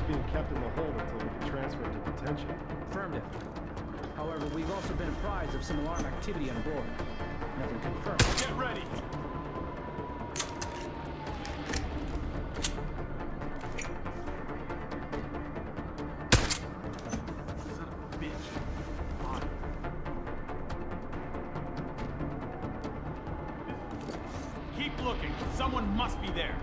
being kept in the hold until we can transfer it to detention. Affirmative. However, we've also been apprised of some alarm activity on board. Nothing confirmed. Get ready! Son of a bitch. On. Keep looking. Someone must be there.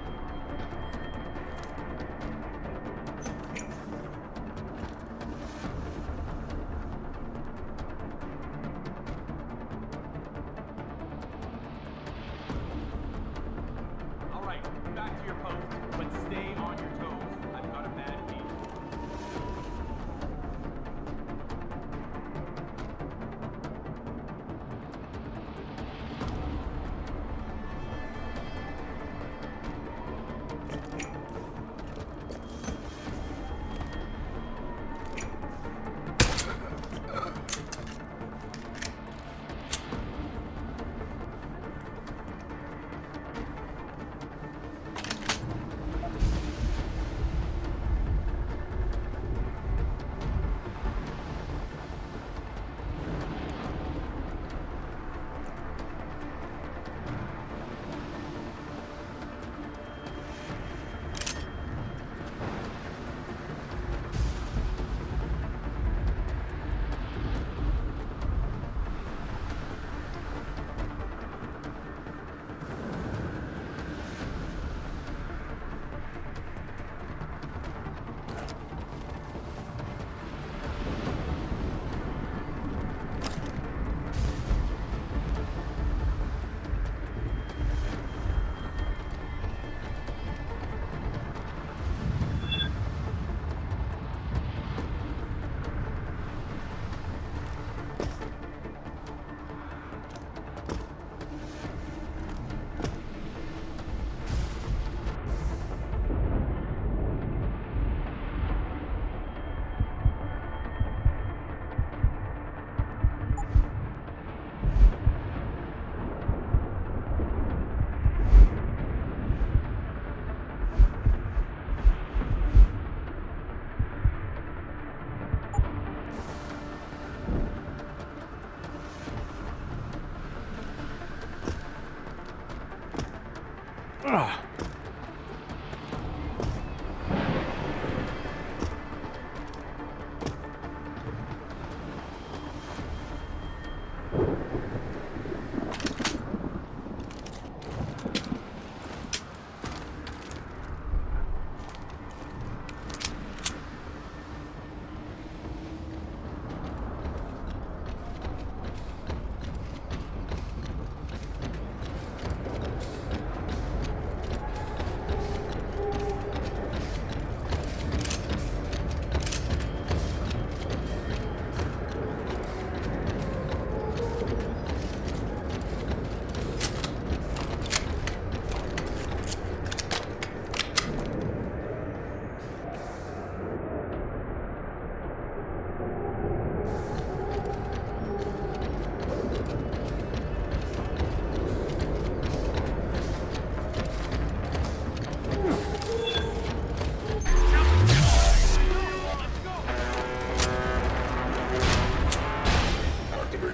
All right, back to your posts, but stay on your toes. I've got a bad feeling.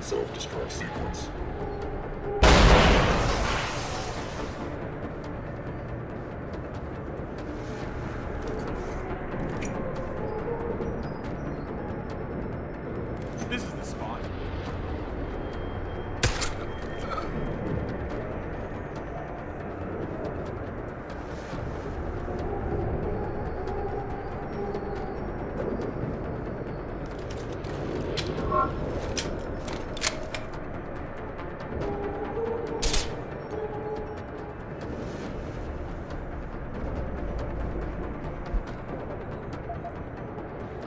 self-destruct sequence. This is the spot.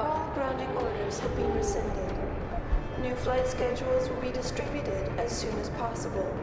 All grounding orders have been rescinded. New flight schedules will be distributed as soon as possible.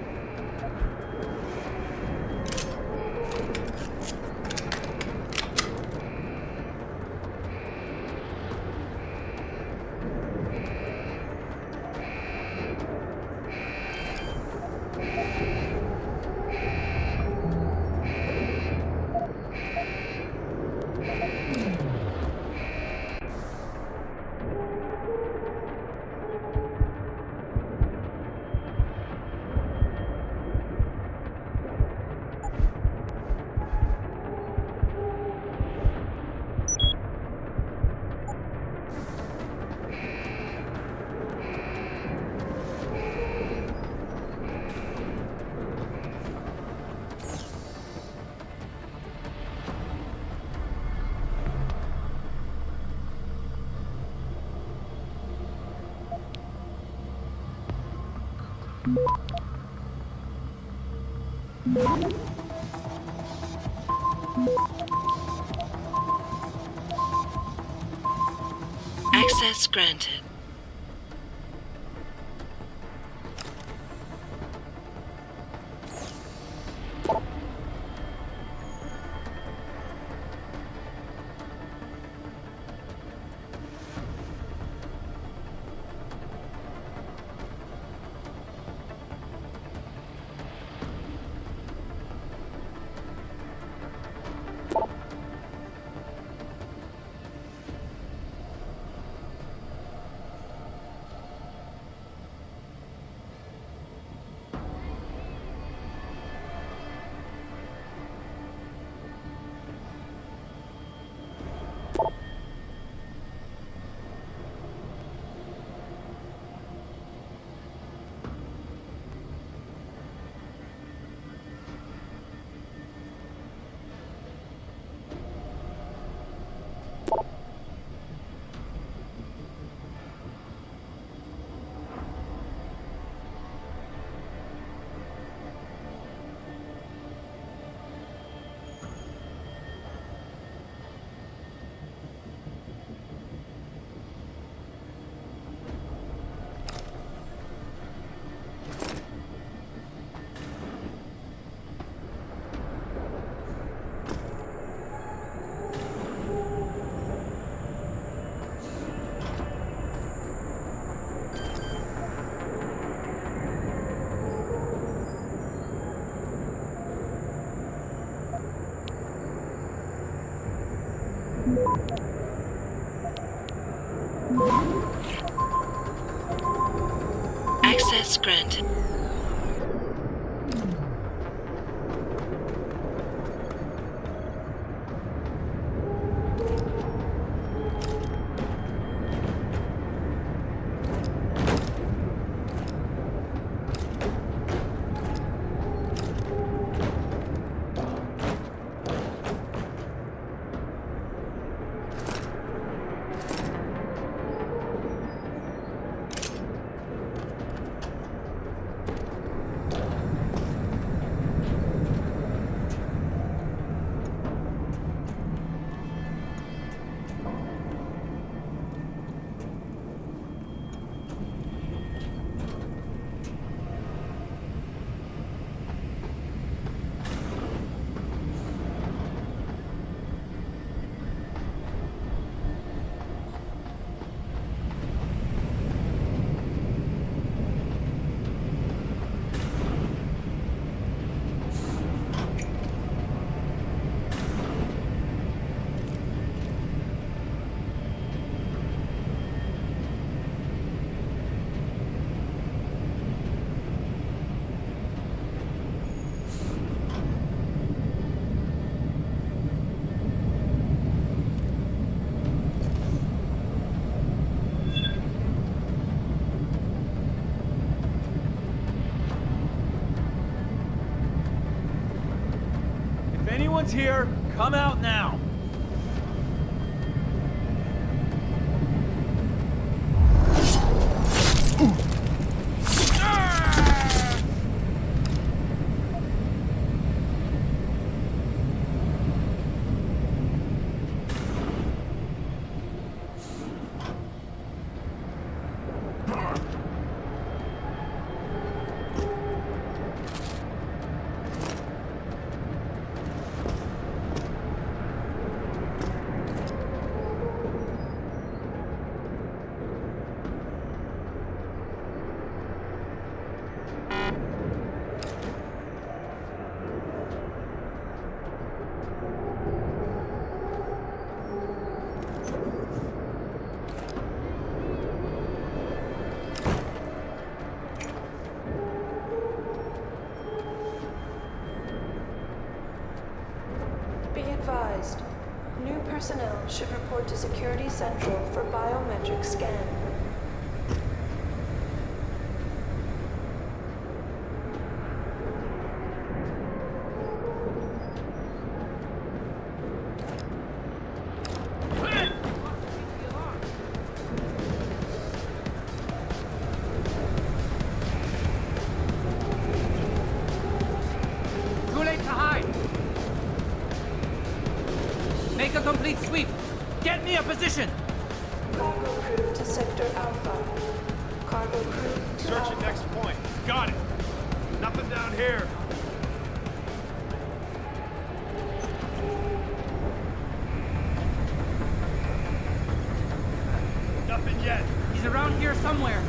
Access granted. Access granted. If anyone's here, come out now. Be advised, new personnel should report to Security Central for biometric scan. Get me a position! Cargo crew to Sector Alpha. Cargo crew to Searching Alpha. next point. Got it. Nothing down here. Nothing yet. He's around here somewhere.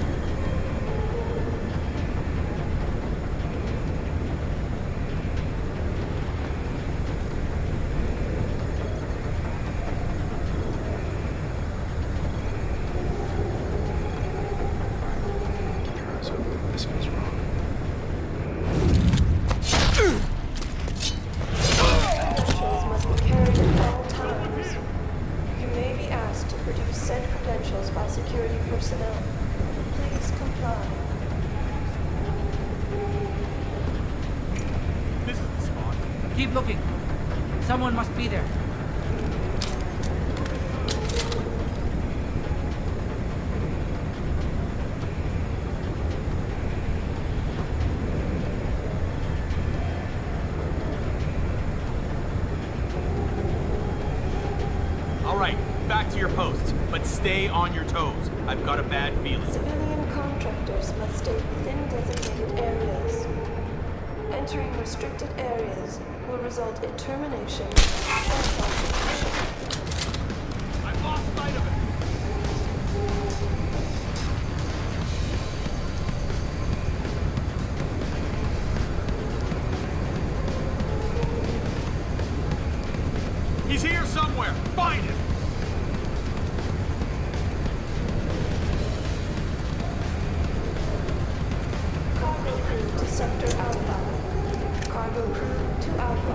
Keep your eyes open. This feels wrong. Credentials must be carried at all times. You may be asked to produce said credentials by security personnel. Please comply. This is the spot. Keep looking. Someone must be there. All right, back to your posts, but stay on your toes. I've got a bad feeling. Civilian contractors must stay within designated areas. Entering restricted areas will result in termination and prosecution. I've lost sight of it. He's here somewhere. Find him. Cargo crew to Sector Alpha. Cargo crew to Alpha.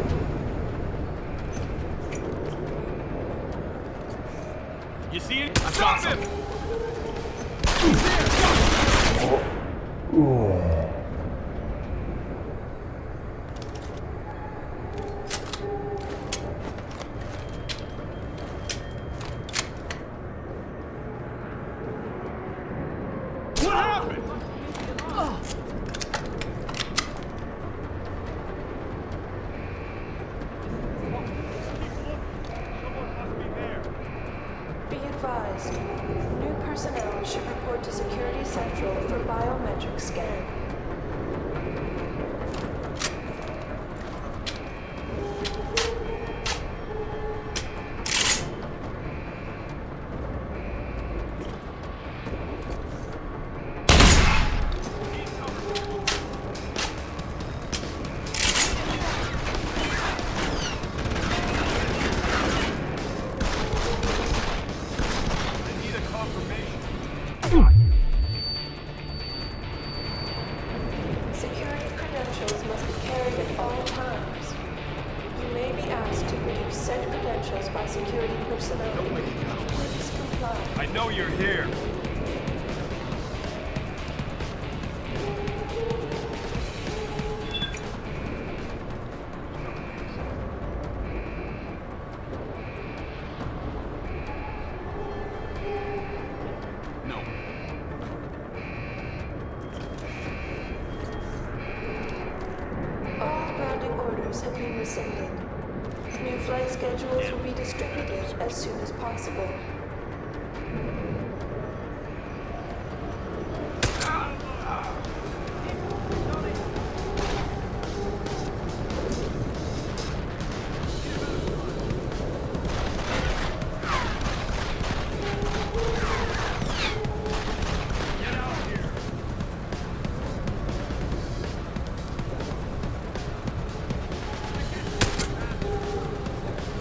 You see it? I've got him. What happened? Someone must be there. Be advised, new personnel should report to Security Central for biometric scan. I need a confirmation. Security credentials must be carried at all times. You may be asked to produce said credentials by security personnel. Please comply. I know you're here. No. All grounding orders have been rescinded. New flight schedules will be distributed as soon as possible.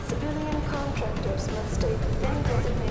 Civilian contractors must stay within designated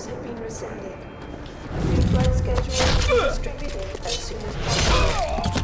credentials have been rescinded. New flight schedule will be distributed as soon as possible.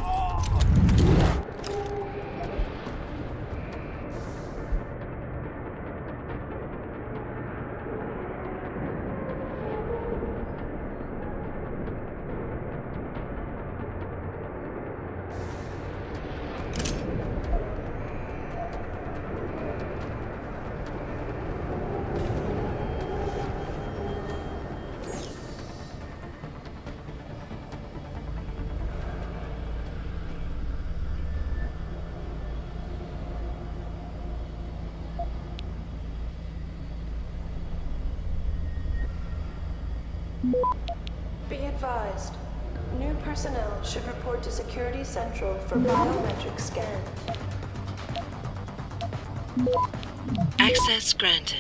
Be advised, new personnel should report to Security Central for biometric scan. Access granted.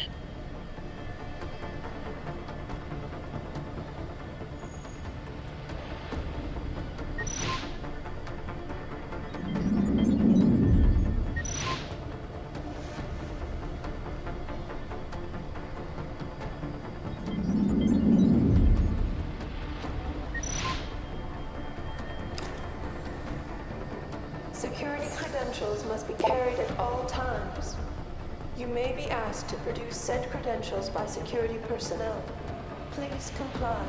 Security credentials must be carried at all times. You may be asked to produce said credentials by security personnel. Please comply.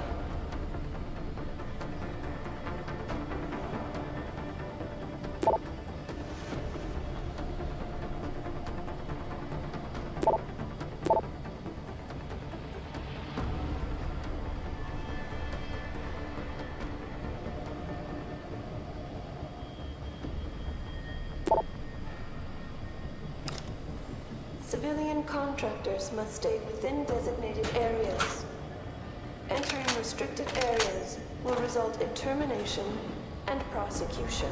Civilian contractors must stay within designated areas. Entering restricted areas will result in termination and prosecution.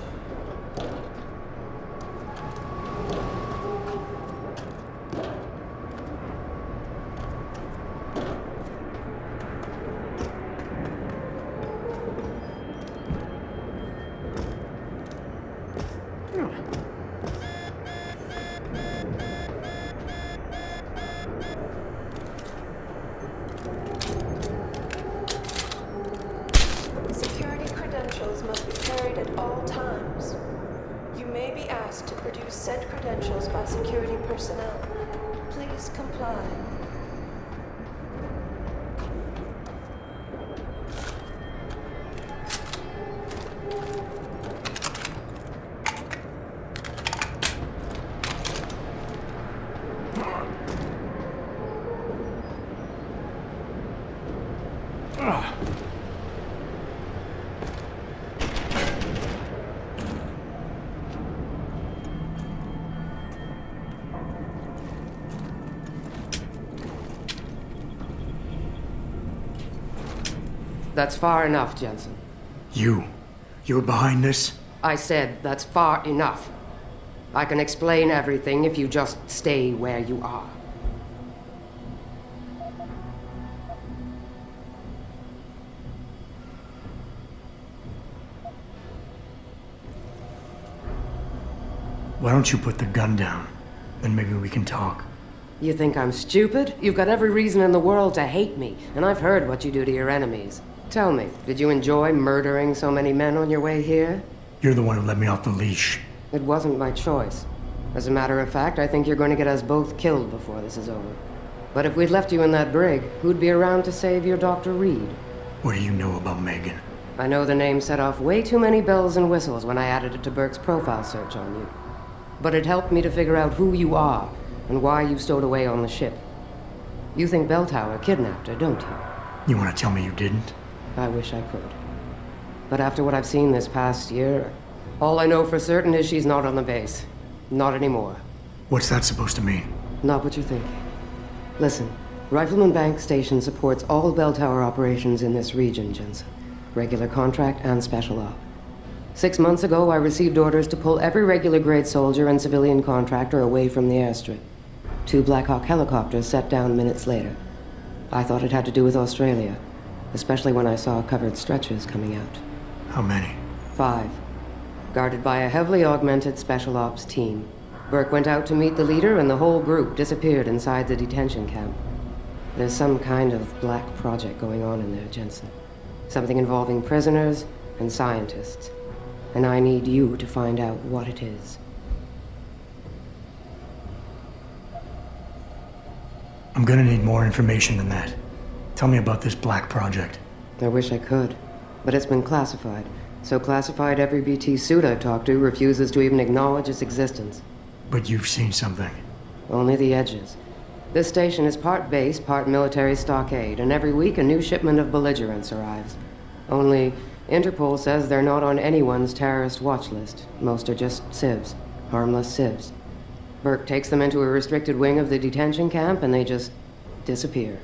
Security credentials must be carried at all times. You may be asked to produce said credentials by security personnel. Please comply. That's far enough, Jensen. You were behind this? I said that's far enough. I can explain everything if you just stay where you are. Why don't you put the gun down? Then maybe we can talk. You think I'm stupid? You've got every reason in the world to hate me, and I've heard what you do to your enemies. Tell me, did you enjoy murdering so many men on your way here? You're the one who let me off the leash. It wasn't my choice. As a matter of fact, I think you're going to get us both killed before this is over. But if we'd left you in that brig, who'd be around to save your Dr. Reed? What do you know about Megan? I know the name set off way too many bells and whistles when I added it to Burke's profile search on you. But it helped me to figure out who you are and why you stowed away on the ship. You think Belltower kidnapped her, don't you? You want to tell me you didn't? I wish I could. But after what I've seen this past year, all I know for certain is she's not on the base. Not anymore. What's that supposed to mean? Not what you're thinking. Listen, Rifleman Bank Station supports all Belltower operations in this region, Jensen. Regular contract and special op. 6 months ago, I received orders to pull every regular grade soldier and civilian contractor away from the airstrip. 2 Black Hawk helicopters set down minutes later. I thought it had to do with Australia, especially when I saw covered stretchers coming out. How many? 5. Guarded by a heavily augmented special ops team. Burke went out to meet the leader and the whole group disappeared inside the detention camp. There's some kind of black project going on in there, Jensen. Something involving prisoners and scientists. And I need you to find out what it is. I'm gonna need more information than that. Tell me about this black project. I wish I could, but it's been classified. So classified every BT suit I've talked to refuses to even acknowledge its existence. But you've seen something. Only the edges. This station is part base, part military stockade, and every week a new shipment of belligerents arrives. Only, Interpol says they're not on anyone's terrorist watch list. Most are just civs. Harmless civs. Burke takes them into a restricted wing of the detention camp, and they just disappear.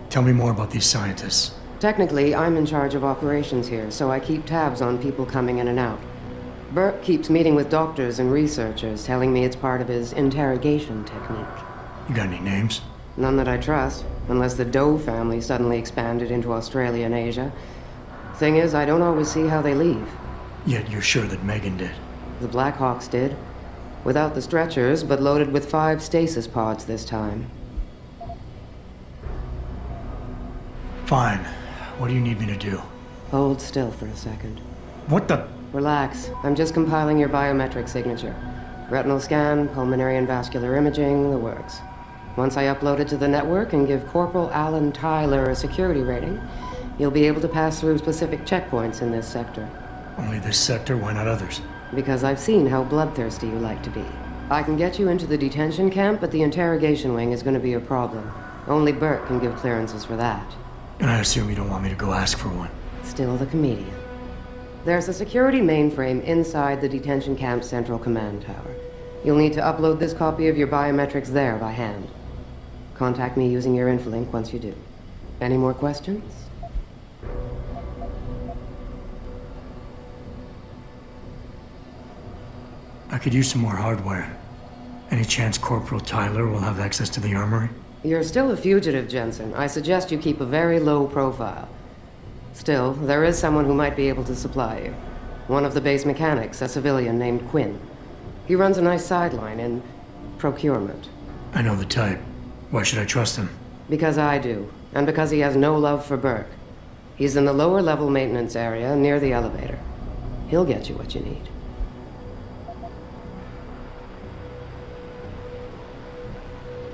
Tell me more about these scientists. Technically, I'm in charge of operations here, so I keep tabs on people coming in and out. Burke keeps meeting with doctors and researchers, telling me it's part of his interrogation technique. You got any names? None that I trust, unless the Doe family suddenly expanded into Australia and Asia. Thing is, I don't always see how they leave. Yet you're sure that Megan did. The Blackhawks did. Without the stretchers, but loaded with 5 stasis pods this time. Fine. What do you need me to do? Hold still for a second. What the? Relax. I'm just compiling your biometric signature. Retinal scan, pulmonary and vascular imaging, the works. Once I upload it to the network and give Corporal Alan Tyler a security rating, you'll be able to pass through specific checkpoints in this sector. Only this sector, why not others? Because I've seen how bloodthirsty you like to be. I can get you into the detention camp, but the interrogation wing is going to be a problem. Only Burke can give clearances for that. And I assume you don't want me to go ask for one. Still the comedian. There's a security mainframe inside the detention camp's central command tower. You'll need to upload this copy of your biometrics there by hand. Contact me using your infolink once you do. Any more questions? I could use some more hardware. Any chance Corporal Tyler will have access to the armory? You're still a fugitive, Jensen. I suggest you keep a very low profile. Still, there is someone who might be able to supply you. One of the base mechanics, a civilian named Quinn. He runs a nice sideline in procurement. I know the type. Why should I trust him? Because I do, and because he has no love for Burke. He's in the lower level maintenance area near the elevator. He'll get you what you need.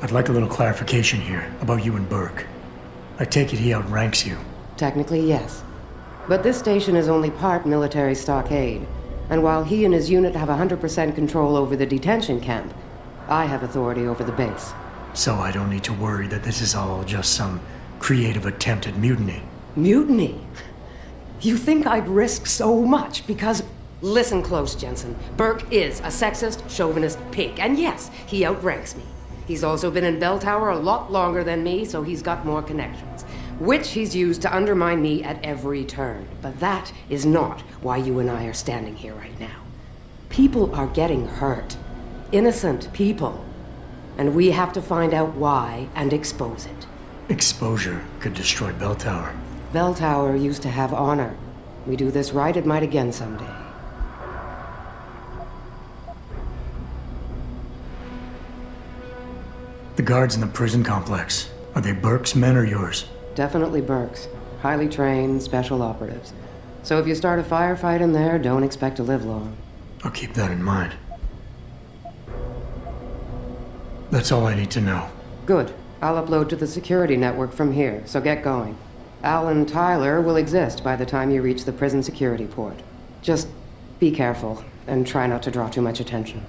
I'd like a little clarification here about you and Burke. I take it he outranks you. Technically, yes. But this station is only part military stockade. And while he and his unit have 100% control over the detention camp, I have authority over the base. So I don't need to worry that this is all just some creative attempt at mutiny. Mutiny? You think I'd risk so much because... Listen close, Jensen. Burke is a sexist, chauvinist pig. And yes, he outranks me. He's also been in Bell Tower a lot longer than me, so he's got more connections, which he's used to undermine me at every turn. But that is not why you and I are standing here right now. People are getting hurt. Innocent people. And we have to find out why and expose it. Exposure could destroy Bell Tower. Bell Tower used to have honor. We do this right, it might again someday. The guards in the prison complex, are they Burke's men or yours? Definitely Burke's. Highly trained, special operatives. So if you start a firefight in there, don't expect to live long. I'll keep that in mind. That's all I need to know. Good. I'll upload to the security network from here, so get going. Alan Tyler will exist by the time you reach the prison security port. Just be careful, and try not to draw too much attention.